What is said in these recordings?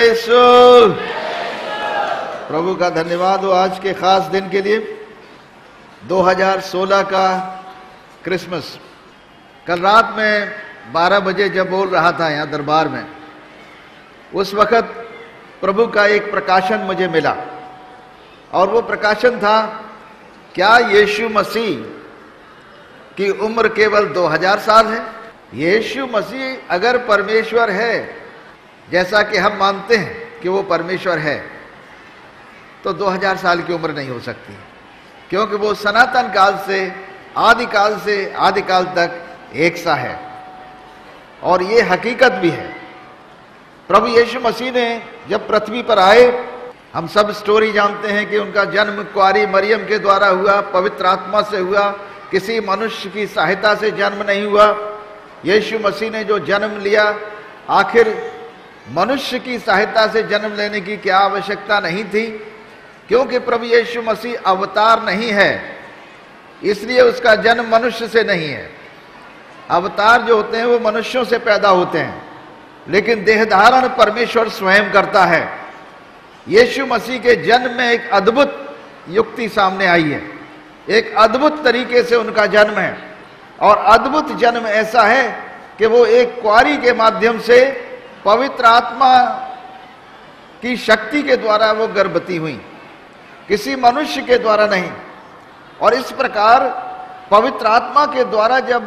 यीशु। प्रभु का धन्यवाद हो आज के खास दिन के लिए, 2016 का क्रिसमस। कल रात में 12 बजे जब बोल रहा था यहाँ दरबार में, उस वक्त प्रभु का एक प्रकाशन मुझे मिला, और वो प्रकाशन था, क्या यीशु मसीह की उम्र केवल 2000 साल है? यीशु मसीह अगर परमेश्वर है, जैसा कि हम मानते हैं कि वो परमेश्वर है, तो 2000 साल की उम्र नहीं हो सकती, क्योंकि वो सनातन काल से आदि काल तक एक सा है, और ये हकीकत भी है। प्रभु यीशु मसीह ने जब पृथ्वी पर आए, हम सब स्टोरी जानते हैं कि उनका जन्म कुंवारी मरियम के द्वारा हुआ, पवित्र आत्मा से हुआ, किसी मनुष्य की सहायता से जन्म नहीं हुआ। यीशु मसीह ने जो जन्म लिया, आखिर मनुष्य की सहायता से जन्म लेने की क्या आवश्यकता नहीं थी, क्योंकि प्रभु यीशु मसीह अवतार नहीं है, इसलिए उसका जन्म मनुष्य से नहीं है। अवतार जो होते हैं वो मनुष्यों से पैदा होते हैं, लेकिन देह धारण परमेश्वर स्वयं करता है। यीशु मसीह के जन्म में एक अद्भुत युक्ति सामने आई है, एक अद्भुत तरीके से उनका जन्म है, और अद्भुत जन्म ऐसा है कि वो एक कुंवारी के माध्यम से पवित्र आत्मा की शक्ति के द्वारा वो गर्भवती हुई, किसी मनुष्य के द्वारा नहीं। और इस प्रकार पवित्र आत्मा के द्वारा जब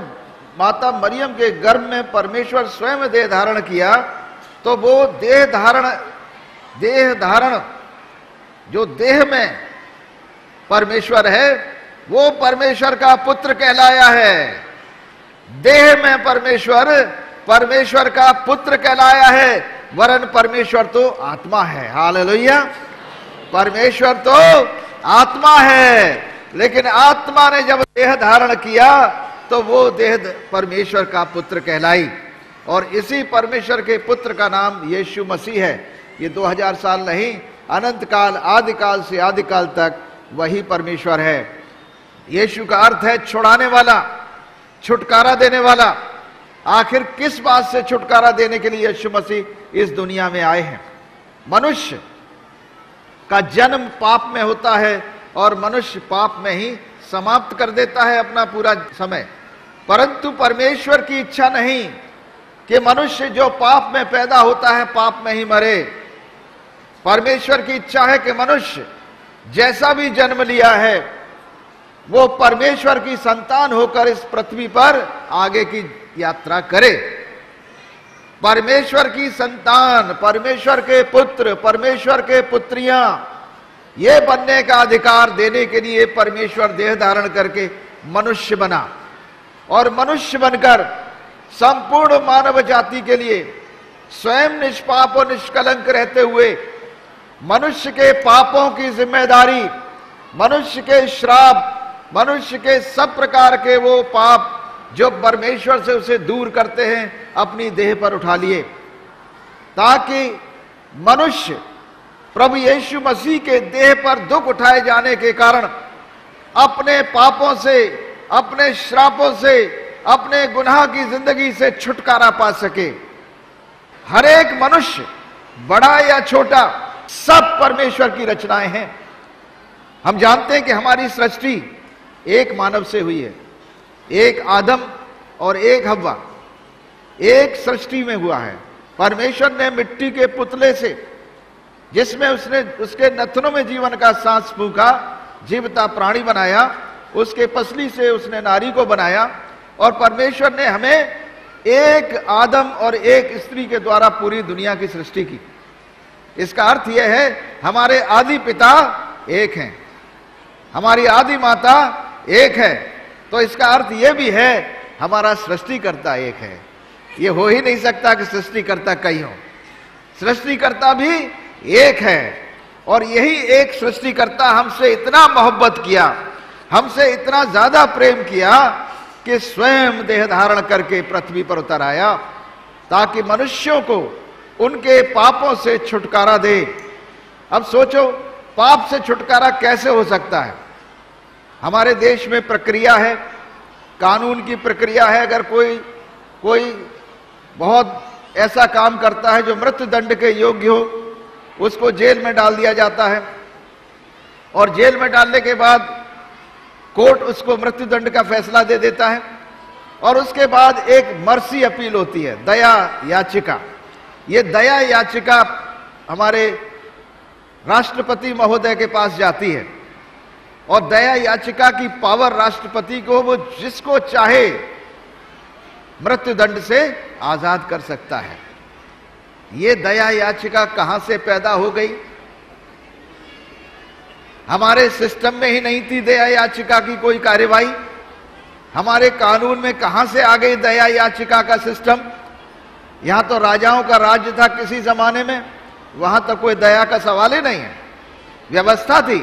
माता मरियम के गर्भ में परमेश्वर स्वयं देह धारण किया, तो वो देह धारण जो देह में परमेश्वर है, वो परमेश्वर का पुत्र कहलाया है। देह में परमेश्वर का पुत्र कहलाया है, वरन परमेश्वर तो आत्मा है। हालेलुया। परमेश्वर तो आत्मा है, लेकिन आत्मा ने जब देह धारण किया तो वो देह परमेश्वर का पुत्र कहलाई, और इसी परमेश्वर के पुत्र का नाम यीशु मसीह है। ये 2000 साल नहीं, अनंत काल, आदि काल से आदि काल तक वही परमेश्वर है। यीशु का अर्थ है छुड़ाने वाला, छुटकारा देने वाला। आखिर किस बात से छुटकारा देने के लिए यीशु मसीह इस दुनिया में आए हैं? मनुष्य का जन्म पाप में होता है, और मनुष्य पाप में ही समाप्त कर देता है अपना पूरा समय। परंतु परमेश्वर की इच्छा नहीं कि मनुष्य जो पाप में पैदा होता है पाप में ही मरे। परमेश्वर की इच्छा है कि मनुष्य जैसा भी जन्म लिया है, वो परमेश्वर की संतान होकर इस पृथ्वी पर आगे की यात्रा करे। परमेश्वर की संतान, परमेश्वर के पुत्र, परमेश्वर के पुत्रियां, ये बनने का अधिकार देने के लिए परमेश्वर देह धारण करके मनुष्य बना, और मनुष्य बनकर संपूर्ण मानव जाति के लिए स्वयं निष्पाप और निष्कलंक रहते हुए मनुष्य के पापों की जिम्मेदारी, मनुष्य के श्राप, मनुष्य के सब प्रकार के वो पाप जो परमेश्वर से उसे दूर करते हैं, अपनी देह पर उठा लिए, ताकि मनुष्य प्रभु यीशु मसीह के देह पर दुख उठाए जाने के कारण अपने पापों से, अपने श्रापों से, अपने गुनाह की जिंदगी से छुटकारा पा सके। हर एक मनुष्य, बड़ा या छोटा, सब परमेश्वर की रचनाएं हैं। हम जानते हैं कि हमारी सृष्टि एक मानव से हुई है, एक आदम और एक हव्वा, एक सृष्टि में हुआ है। परमेश्वर ने मिट्टी के पुतले से, जिसमें उसने उसके नथनों में जीवन का सांस फूंका, जीवता प्राणी बनाया, उसके पसली से उसने नारी को बनाया, और परमेश्वर ने हमें एक आदम और एक स्त्री के द्वारा पूरी दुनिया की सृष्टि की। इसका अर्थ यह है, हमारे आदि पिता एक हैं, हमारी आदि माता एक है, तो इसका अर्थ यह भी है हमारा सृष्टिकर्ता एक है। यह हो ही नहीं सकता कि सृष्टिकर्ता कई हो, सृष्टिकर्ता भी एक है। और यही एक सृष्टिकर्ता हमसे इतना मोहब्बत किया, हमसे इतना ज्यादा प्रेम किया कि स्वयं देह धारण करके पृथ्वी पर उतर आया, ताकि मनुष्यों को उनके पापों से छुटकारा दे। अब सोचो, पाप से छुटकारा कैसे हो सकता है? हमारे देश में प्रक्रिया है, कानून की प्रक्रिया है। अगर कोई बहुत ऐसा काम करता है जो मृत्यु दंड के योग्य हो, उसको जेल में डाल दिया जाता है और जेल में डालने के बाद कोर्ट उसको मृत्युदंड का फैसला दे देता है और उसके बाद एक मर्सी अपील होती है, दया याचिका। ये दया याचिका हमारे राष्ट्रपति महोदय के पास जाती है और दया याचिका की पावर राष्ट्रपति को, वो जिसको चाहे मृत्युदंड से आजाद कर सकता है। ये दया याचिका कहां से पैदा हो गई? हमारे सिस्टम में ही नहीं थी दया याचिका की कोई कार्यवाही। हमारे कानून में कहां से आ गई दया याचिका का सिस्टम? यहां तो राजाओं का राज्य था किसी जमाने में, वहां तक कोई दया का सवाल ही नहीं है। व्यवस्था थी,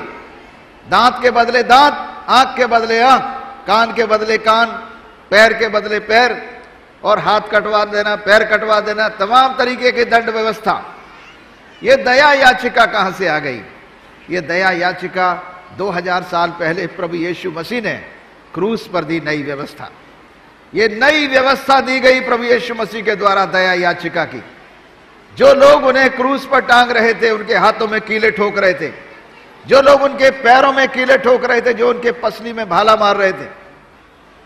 दांत के बदले दांत, आंख के बदले आंख, कान के बदले कान, पैर के बदले पैर, और हाथ कटवा देना, पैर कटवा देना, तमाम तरीके की दंड व्यवस्था। ये दया याचिका कहां से आ गई? ये दया याचिका 2000 साल पहले प्रभु यीशु मसीह ने क्रूस पर दी नई व्यवस्था। ये नई व्यवस्था दी गई प्रभु यीशु मसीह के द्वारा दया याचिका की। जो लोग उन्हें क्रूस पर टांग रहे थे, उनके हाथों में कीले ठोक रहे थे, जो लोग उनके पैरों में कीले ठोक रहे थे, जो उनके पसली में भाला मार रहे थे,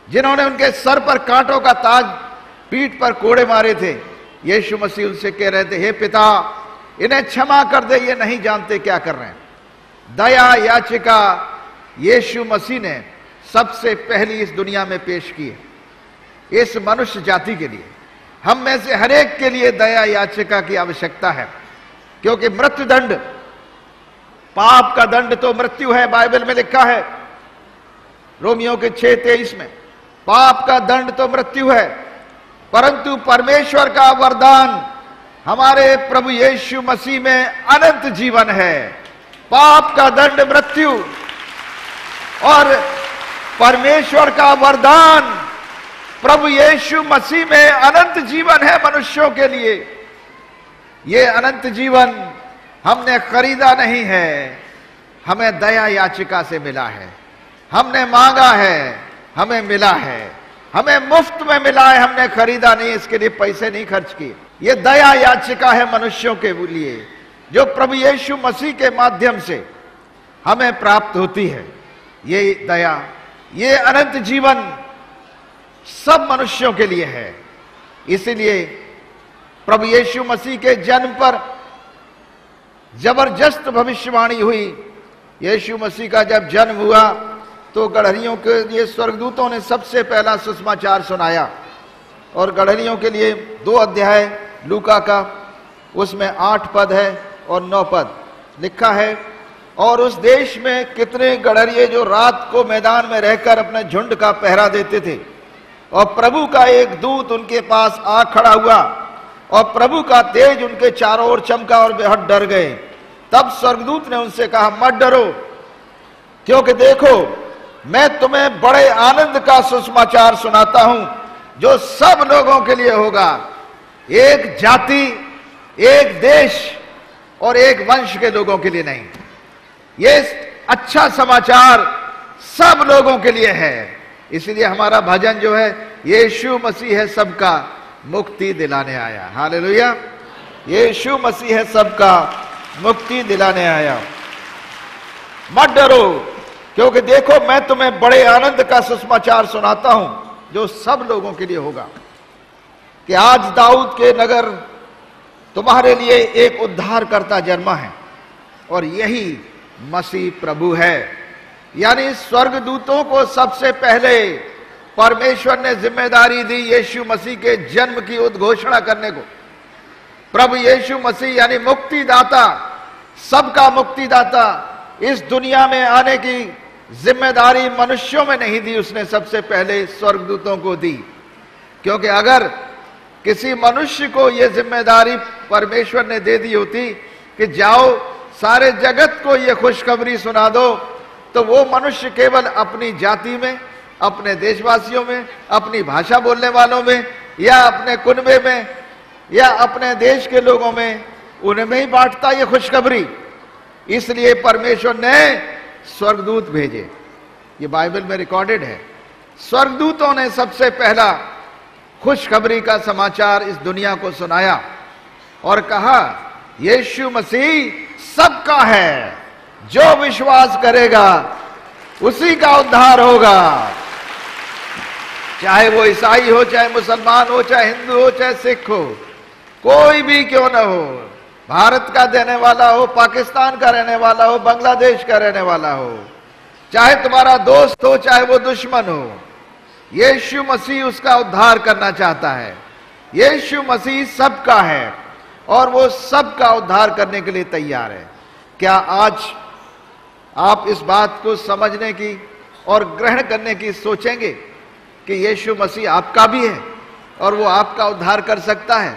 जिन्होंने उनके सर पर कांटों का ताज, पीठ पर कोड़े मारे थे, यीशु मसीह उनसे कह रहे थे, हे पिता, इन्हें क्षमा कर दे, ये नहीं जानते क्या कर रहे हैं। दया याचिका यीशु मसीह ने सबसे पहली इस दुनिया में पेश की है, इस मनुष्य जाति के लिए। हम में से हर एक के लिए दया याचिका की आवश्यकता है, क्योंकि मृत्युदंड, पाप का दंड तो मृत्यु है। बाइबल में लिखा है रोमियो के 6:23 में, पाप का दंड तो मृत्यु है, परंतु परमेश्वर का वरदान हमारे प्रभु यीशु मसीह में अनंत जीवन है। पाप का दंड मृत्यु और परमेश्वर का वरदान प्रभु यीशु मसीह में अनंत जीवन है मनुष्यों के लिए। ये अनंत जीवन हमने खरीदा नहीं है, हमें दया याचिका से मिला है। हमने मांगा है, हमें मिला है, हमें मुफ्त में मिला है, हमने खरीदा नहीं, इसके लिए पैसे नहीं खर्च किए। ये दया याचिका है मनुष्यों के लिए, जो प्रभु यीशु मसीह के माध्यम से हमें प्राप्त होती है। ये दया, ये अनंत जीवन सब मनुष्यों के लिए है। इसलिए प्रभु यीशु मसीह के जन्म पर जबरदस्त भविष्यवाणी हुई। यीशु मसीह का जब जन्म हुआ तो गड़हरियों के लिए स्वर्गदूतों ने सबसे पहला सुसमाचार सुनाया, और गड़हरियों के लिए 2 अध्याय लूका का, उसमें 8 पद है और 9 पद लिखा है। और उस देश में कितने गड़हरिये जो रात को मैदान में रहकर अपने झुंड का पहरा देते थे, और प्रभु का एक दूत उनके पास आ खड़ा हुआ और प्रभु का तेज उनके चारों ओर चमका और बेहद डर गए। तब स्वर्गदूत ने उनसे कहा, मत डरो, क्योंकि देखो मैं तुम्हें बड़े आनंद का सुसमाचार सुनाता हूं, जो सब लोगों के लिए होगा, एक जाति, एक देश और एक वंश के लोगों के लिए नहीं। ये अच्छा समाचार सब लोगों के लिए है। इसलिए हमारा भजन जो है, यीशु मसीह है सबका मुक्ति दिलाने आया। हालेलुया, यीशु मसीह है सबका मुक्ति दिलाने आया। मत डरो, क्योंकि देखो मैं तुम्हें बड़े आनंद का सुसमाचार सुनाता हूं, जो सब लोगों के लिए होगा, कि आज दाऊद के नगर तुम्हारे लिए एक उद्धारकर्ता जन्मा है, और यही मसीह प्रभु है। यानी स्वर्गदूतों को सबसे पहले परमेश्वर ने जिम्मेदारी दी यीशु मसीह के जन्म की उद्घोषणा करने को। प्रभु यीशु मसीह यानी मुक्तिदाता, सबका मुक्तिदाता, इस दुनिया में आने की जिम्मेदारी मनुष्यों में नहीं दी, उसने सबसे पहले स्वर्गदूतों को दी। क्योंकि अगर किसी मनुष्य को यह जिम्मेदारी परमेश्वर ने दे दी होती कि जाओ सारे जगत को यह खुशखबरी सुना दो, तो वो मनुष्य केवल अपनी जाति में, अपने देशवासियों में, अपनी भाषा बोलने वालों में, या अपने कुनबे में, या अपने देश के लोगों में, उनमें ही बांटता ये खुशखबरी। इसलिए परमेश्वर ने स्वर्गदूत भेजे। ये बाइबल में रिकॉर्डेड है। स्वर्गदूतों ने सबसे पहला खुशखबरी का समाचार इस दुनिया को सुनाया और कहा यीशु मसीह सबका है, जो विश्वास करेगा उसी का उद्धार होगा। चाहे वो ईसाई हो, चाहे मुसलमान हो, चाहे हिंदू हो, चाहे सिख हो, कोई भी क्यों ना हो, भारत का देने वाला हो, पाकिस्तान का रहने वाला हो, बांग्लादेश का रहने वाला हो, चाहे तुम्हारा दोस्त हो, चाहे वो दुश्मन हो, यीशु मसीह उसका उद्धार करना चाहता है। यीशु मसीह सबका है और वो सबका उद्धार करने के लिए तैयार है। क्या आज आप इस बात को समझने की और ग्रहण करने की सोचेंगे कि यीशु मसीह आपका भी है और वो आपका उद्धार कर सकता है?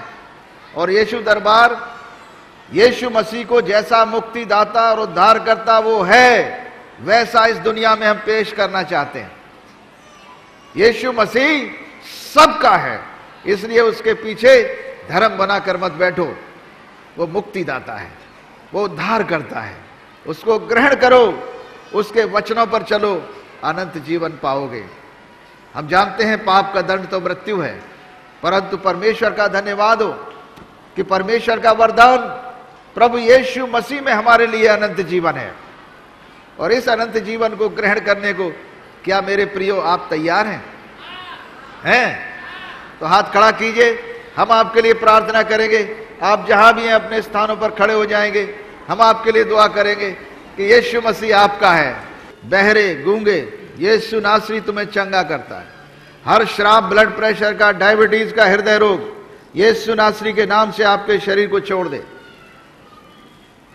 और यीशु दरबार यीशु मसीह को जैसा मुक्तिदाता और उद्धारकर्ता वो है, वैसा इस दुनिया में हम पेश करना चाहते हैं। यीशु मसीह सबका है, इसलिए उसके पीछे धर्म बनाकर मत बैठो। वो मुक्तिदाता है, वो उद्धार करता है, उसको ग्रहण करो, उसके वचनों पर चलो, अनंत जीवन पाओगे। हम जानते हैं पाप का दंड तो मृत्यु है, परंतु परमेश्वर का धन्यवाद हो कि परमेश्वर का वरदान प्रभु यीशु मसीह में हमारे लिए अनंत जीवन है। और इस अनंत जीवन को ग्रहण करने को क्या मेरे प्रियो आप तैयार हैं? तो हाथ खड़ा कीजिए, हम आपके लिए प्रार्थना करेंगे। आप जहां भी हैं अपने स्थानों पर खड़े हो जाएंगे, हम आपके लिए दुआ करेंगे कि यीशु मसीह आपका है। बहरे गूंगे, यीशु नासरी तुम्हें चंगा करता है। हर श्राप, ब्लड प्रेशर का, डायबिटीज का, हृदय रोग, यीशु नासरी के नाम से आपके शरीर को छोड़ दे।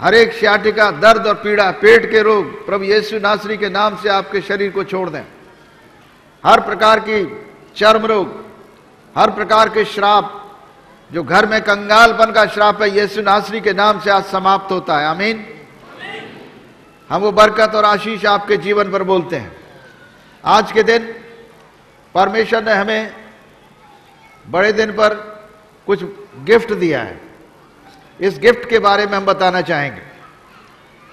हर एक सियाटिका, दर्द और पीड़ा, पेट के रोग, प्रभु यीशु नासरी के नाम से आपके शरीर को छोड़ दें। हर प्रकार की चर्म रोग, हर प्रकार के श्राप, जो घर में कंगालपन का श्राप है, यीशु नासरी के नाम से आज समाप्त होता है। आमीन। हम वो बरकत और आशीष आपके जीवन पर बोलते हैं। आज के दिन परमेश्वर ने हमें बड़े दिन पर कुछ गिफ्ट दिया है। इस गिफ्ट के बारे में हम बताना चाहेंगे।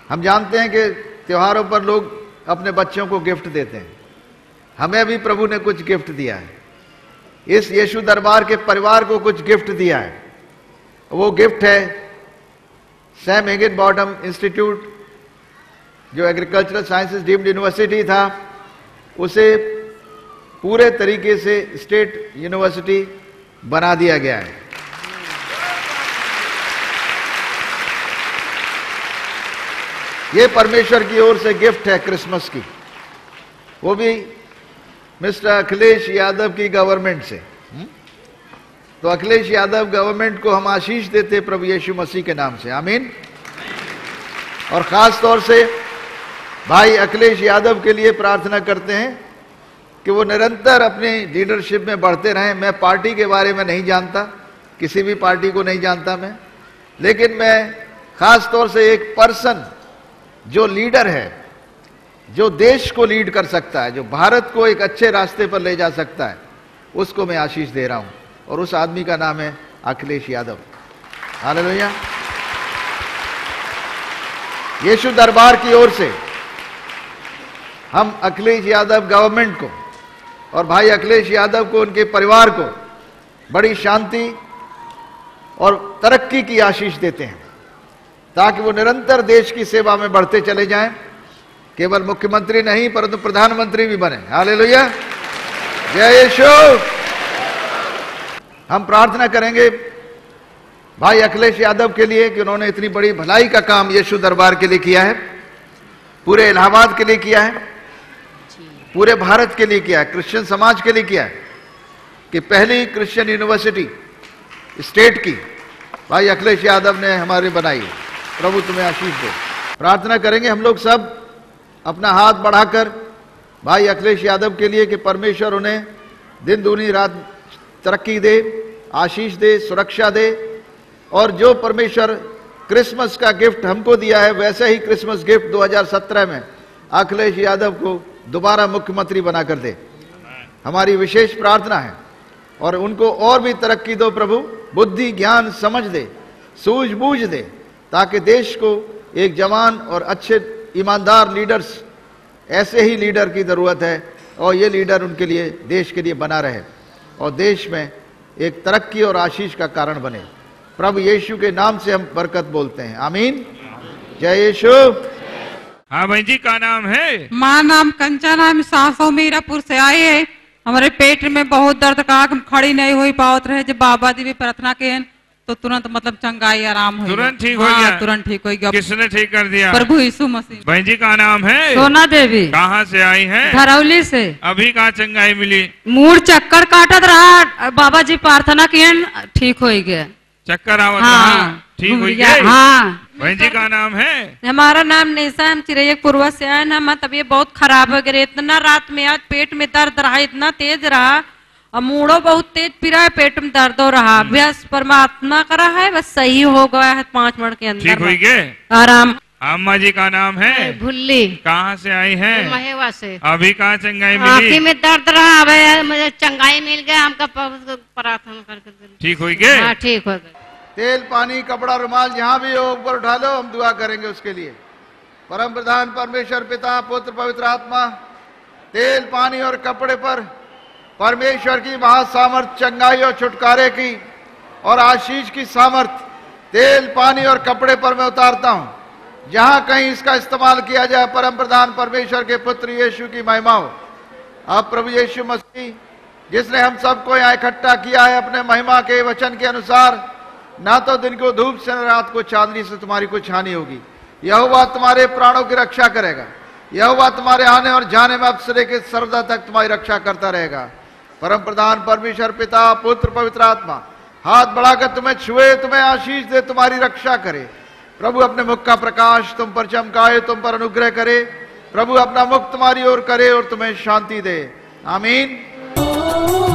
हम जानते हैं कि त्योहारों पर लोग अपने बच्चों को गिफ्ट देते हैं, हमें भी प्रभु ने कुछ गिफ्ट दिया है। इस यीशु दरबार के परिवार को कुछ गिफ्ट दिया है। वो गिफ्ट है सैम हिगिनबॉटम इंस्टीट्यूट, जो एग्रीकल्चरल साइंसेज डीम्ड यूनिवर्सिटी था, उसे पूरे तरीके से स्टेट यूनिवर्सिटी बना दिया गया है। ये परमेश्वर की ओर से गिफ्ट है क्रिसमस की, वो भी मिस्टर अखिलेश यादव की गवर्नमेंट से। तो अखिलेश यादव गवर्नमेंट को हम आशीष देते प्रभु यीशु मसीह के नाम से। आमीन। और खास तौर से भाई अखिलेश यादव के लिए प्रार्थना करते हैं कि वो निरंतर अपनी लीडरशिप में बढ़ते रहें। मैं पार्टी के बारे में नहीं जानता, किसी भी पार्टी को नहीं जानता मैं, लेकिन मैं खास तौर से एक पर्सन जो लीडर है, जो देश को लीड कर सकता है, जो भारत को एक अच्छे रास्ते पर ले जा सकता है, उसको मैं आशीष दे रहा हूं। और उस आदमी का नाम है अखिलेश यादव। हालेलुया। यीशु दरबार की ओर से हम अखिलेश यादव गवर्नमेंट को और भाई अखिलेश यादव को, उनके परिवार को बड़ी शांति और तरक्की की आशीष देते हैं, ताकि वो निरंतर देश की सेवा में बढ़ते चले जाएं। केवल मुख्यमंत्री नहीं, परंतु प्रधानमंत्री भी बने। हालेलुया। जय यीशु। हम प्रार्थना करेंगे भाई अखिलेश यादव के लिए कि उन्होंने इतनी बड़ी भलाई का काम यीशु दरबार के लिए किया है, पूरे इलाहाबाद के लिए किया है, पूरे भारत के लिए किया है, क्रिश्चियन समाज के लिए किया है, कि पहली क्रिश्चियन यूनिवर्सिटी स्टेट की भाई अखिलेश यादव ने हमारे बनाई। प्रभु तुम्हें आशीष दे। प्रार्थना करेंगे हम लोग सब अपना हाथ बढ़ाकर भाई अखिलेश यादव के लिए कि परमेश्वर उन्हें दिन दूनी रात तरक्की दे, आशीष दे, सुरक्षा दे। और जो परमेश्वर क्रिसमस का गिफ्ट हमको दिया है, वैसे ही क्रिसमस गिफ्ट 2017 में अखिलेश यादव को दोबारा मुख्यमंत्री बनाकर दे, हमारी विशेष प्रार्थना है। और उनको और भी तरक्की दो प्रभु, बुद्धि, ज्ञान, समझ दे, सूझबूझ दे, ताकि देश को एक जवान और अच्छे ईमानदार लीडर्स, ऐसे ही लीडर की जरूरत है, और ये लीडर उनके लिए, देश के लिए बना रहे और देश में एक तरक्की और आशीष का कारण बने। प्रभु यीशु के नाम से हम बरकत बोलते हैं, आमीन। जय यीशु। हाँ बहन जी, का नाम है? माँ नाम कंचन, हम सासों मीरापुर से आए हैं। हमारे पेट में बहुत दर्द का, हम खड़ी नहीं हुई पावत रहे। जब बाबा जी भी प्रार्थना के तो तुरंत मतलब चंगाई आराम हो, तुरंत ठीक हो गया। तुरंत ठीक हो गया। किसने ठीक कर दिया? प्रभु यीशु मसीह। बहन जी का नाम है? सोना देवी। कहाँ से आई है? धरौली से। अभी कहाँ चंगाई मिली? मूड चक्कर काटत रहा, बाबा जी प्रार्थना किए, ठीक हो गया। चक्कर आवत? हाँ, ठीक हो गया। गया। हाँ। बहन जी का नाम है? हमारा नाम निशा, हम चिरैया पूर्वा से आए ना। हमारा तबीयत बहुत खराब हो गया, इतना रात में आज पेट में दर्द रहा, इतना तेज रहा और मूड़ो बहुत तेज पिरा है, पेट में दर्द हो रहा। अभ्यास परमात्मा करा है, बस सही हो गया है 5 मिनट के अंदर। ठीक हो गए आराम। अम्मा जी का नाम है? भुल्ली। कहाँ से आई है? महेवा से। अभी कहाँ चंगाई मिली? आँखी में दर्द रहा, अब मुझे चंगाई मिल गया, हमका प्रार्थना करके ठीक हो गए। हाँ, ठीक हो गए। तेल, पानी, कपड़ा, रुमाल जहां भी हो ऊपर उठा लो, हम दुआ करेंगे उसके लिए। परम प्रधान परमेश्वर पिता, पुत्र, पवित्र आत्मा, तेल, पानी और कपड़े पर परमेश्वर की महासामर्थ, चंगाई और छुटकारे की और आशीष की सामर्थ तेल, पानी और कपड़े पर मैं उतारता हूं। जहां कहीं इसका इस्तेमाल किया जाए, परम प्रधान परमेश्वर के पुत्र यीशु की महिमा हो। अब प्रभु यीशु मसीह, जिसने हम सबको यहाँ इकट्ठा किया है अपने महिमा के वचन के अनुसार, ना तो दिन को धूप से, न रात को चांदनी से तुम्हारी कुछ हानि होगी। यहोवा तुम्हारे प्राणों की रक्षा करेगा। यहोवा तुम्हारे आने और जाने में अवसरे के सर्वदा तक तुम्हारी रक्षा करता रहेगा। परम प्रधान परमेश्वर पिता, पुत्र, पवित्र आत्मा हाथ बढ़ाकर तुम्हें छुए, तुम्हें आशीष दे, तुम्हारी रक्षा करे। प्रभु अपने मुख का प्रकाश तुम पर चमकाए, तुम पर अनुग्रह करे। प्रभु अपना मुख तुम्हारी ओर करे और तुम्हें शांति दे, आमीन।